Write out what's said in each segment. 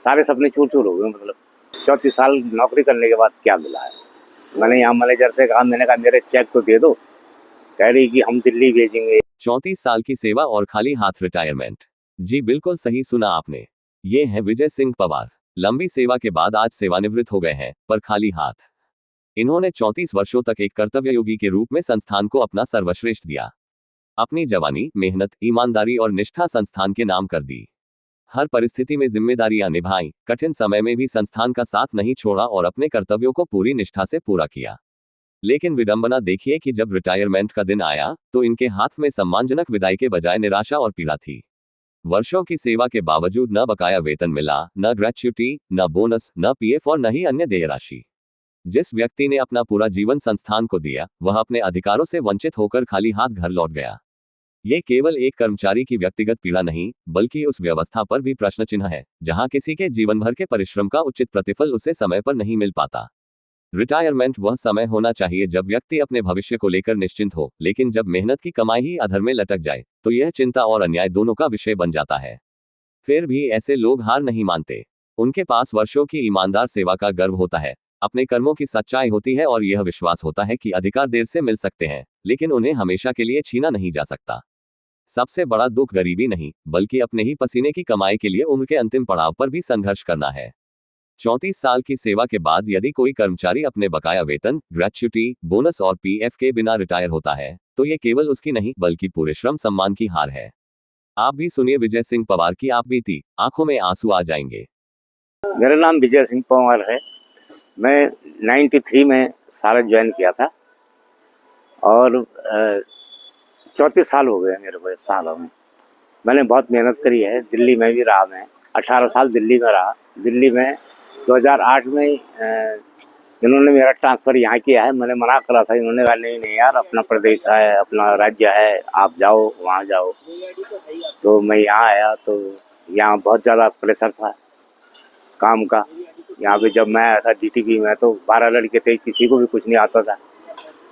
सारे सपने चूर चूर हो गए। मतलब 34 साल नौकरी करने के बाद क्या मिला है। मैंने यहाँ मैनेजर से कहा, मैंने कहा मेरे चेक तो दे दो। कह रही कि हम दिल्ली भेजेंगे। 34 साल की सेवा और खाली हाथ रिटायरमेंट। जी बिल्कुल सही सुना आपने। ये है विजय सिंह पवार। लंबी सेवा के बाद आज सेवानिवृत्त हो गए हैं, पर खाली हाथ। इन्होंने 34 वर्षों तक एक कर्तव्ययोगी के रूप में संस्थान को अपना सर्वश्रेष्ठ दिया। अपनी जवानी, मेहनत, ईमानदारी और निष्ठा संस्थान के नाम कर दी। हर परिस्थिति में जिम्मेदारियां निभाई, कठिन समय में भी संस्थान का साथ नहीं छोड़ा और अपने कर्तव्यों को पूरी निष्ठा से पूरा किया। लेकिन विडंबना देखिए कि जब रिटायरमेंट का दिन आया, तो इनके हाथ में सम्मानजनक विदाई के बजाय निराशा और पीड़ा थी। वर्षों की सेवा के बावजूद न बकाया वेतन मिला, न ग्रेच्युटी, न बोनस, न पीएफ और न ही अन्य देय राशि। जिस व्यक्ति ने अपना पूरा जीवन संस्थान को दिया, वह अपने अधिकारों से वंचित होकर खाली हाथ घर लौट गया। ये केवल एक कर्मचारी की व्यक्तिगत पीड़ा नहीं, बल्कि उस व्यवस्था पर भी प्रश्न चिन्ह है, जहां किसी के जीवन भर के परिश्रम का उचित प्रतिफल उसे समय पर नहीं मिल पाता। रिटायरमेंट वह समय होना चाहिए जब व्यक्ति अपने भविष्य को लेकर निश्चिंत हो, लेकिन जब मेहनत की कमाई ही अधर में लटक जाए, तो यह चिंता और अन्याय दोनों का विषय बन जाता है। फिर भी ऐसे लोग हार नहीं मानते। उनके पास वर्षों की ईमानदार सेवा का गर्व होता है, अपने कर्मों की सच्चाई होती है और यह विश्वास होता है कि अधिकार देर से मिल सकते हैं, लेकिन उन्हें हमेशा के लिए छीना नहीं जा सकता। सबसे बड़ा दुख गरीबी नहीं, बल्कि अपने ही पसीने की कमाई के लिए उम्र के अंतिम पड़ाव पर भी संघर्ष करना है। 34 साल की सेवा के बाद यदि कोई कर्मचारी अपने बकाया वेतन, ग्रेच्युटी, बोनस और पीएफ के बिना रिटायर होता है, तो ये केवल उसकी नहीं, बल्कि पूरे श्रम सम्मान की हार है। आप भी सुनिए विजय सिंह पवार की आप बीती, आंखों में आंसू आ जाएंगे। मेरा नाम विजय सिंह पवार है। मैं 93 में सारा ज्वाइन किया था और 34 साल हो गए मेरे को इस सालों में। मैंने बहुत मेहनत करी है। दिल्ली में भी रहा मैं, 18 साल दिल्ली में रहा। दिल्ली में 2008 में इन्होंने मेरा ट्रांसफ़र यहाँ किया है। मैंने मना करा था, इन्होंने कहा नहीं नहीं यार, अपना प्रदेश है, अपना राज्य है, आप जाओ वहाँ जाओ। तो मैं यहाँ आया तो यहाँ बहुत ज़्यादा प्रेशर था काम का। यहाँ पे जब मैं आया था डीटीपी में तो 12 लड़के थे, किसी को भी कुछ नहीं आता था।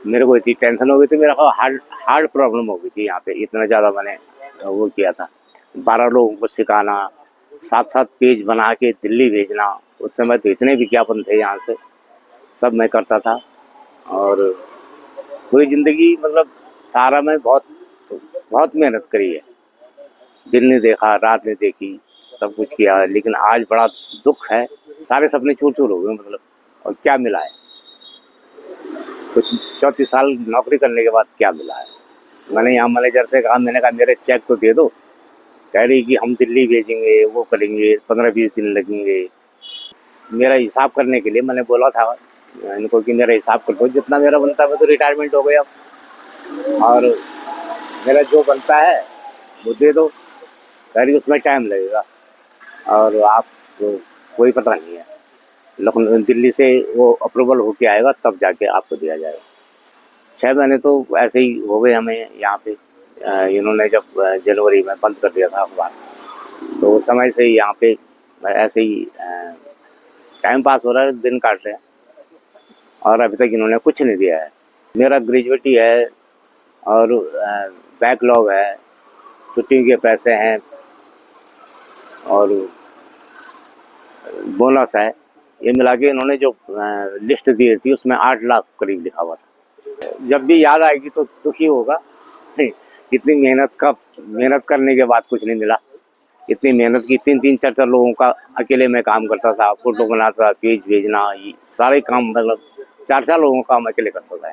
मेरे को इतनी टेंशन हो गई थी, मेरा को हार्ट प्रॉब्लम हो गई थी यहाँ पे, इतना ज़्यादा मैंने वो किया था। 12 लोगों को सिखाना, 7-7 पेज बना के दिल्ली भेजना। उस समय तो इतने विज्ञापन थे यहाँ से, सब मैं करता था। और पूरी ज़िंदगी मतलब सारा मैं बहुत बहुत मेहनत करी है। दिन नहीं देखा, रात नहीं देखी, सब कुछ किया, लेकिन आज बड़ा दुख है। सारे सपने चूर चूर हो गए मतलब। और क्या मिला है, कुछ 34 साल नौकरी करने के बाद क्या मिला है। मैंने यहाँ मैनेजर से कहा, मैंने कहा मेरे चेक तो दे दो। कह रही कि हम दिल्ली भेजेंगे, वो करेंगे, 15-20 दिन लगेंगे। मेरा हिसाब करने के लिए मैंने बोला था इनको कि मेरा हिसाब कर दो, जितना मेरा बनता है। मैं तो रिटायरमेंट हो गया और मेरा जो बनता है वो दे दो। कह रही उसमें टाइम लगेगा और आप तो कोई पता नहीं है, लखनऊ दिल्ली से वो अप्रूवल होके आएगा तब जाके आपको दिया जाएगा। 6 महीने तो ऐसे ही हो गए हमें यहाँ पे। इन्होंने जब जनवरी में बंद कर दिया था अखबार, तो उस समय से ही यहाँ पे ऐसे ही टाइम पास हो रहा है, दिन काट रहे हैं। और अभी तक इन्होंने कुछ नहीं दिया है। मेरा ग्रेजुएटी है और बैकलॉग है, छुट्टी के पैसे हैं और बोनस है। ये मिला के इन्होंने जो लिस्ट दी थी उसमें 8 लाख करीब लिखा हुआ था। जब भी याद आएगी तो दुखी होगा। इतनी मेहनत करने के बाद कुछ नहीं मिला। इतनी मेहनत की, 3-3 4-4 लोगों का अकेले मैं काम करता था, फोटो बनाता था, पेज भेजना, ये सारे काम मतलब 4-4 लोगों का काम अकेले करता था।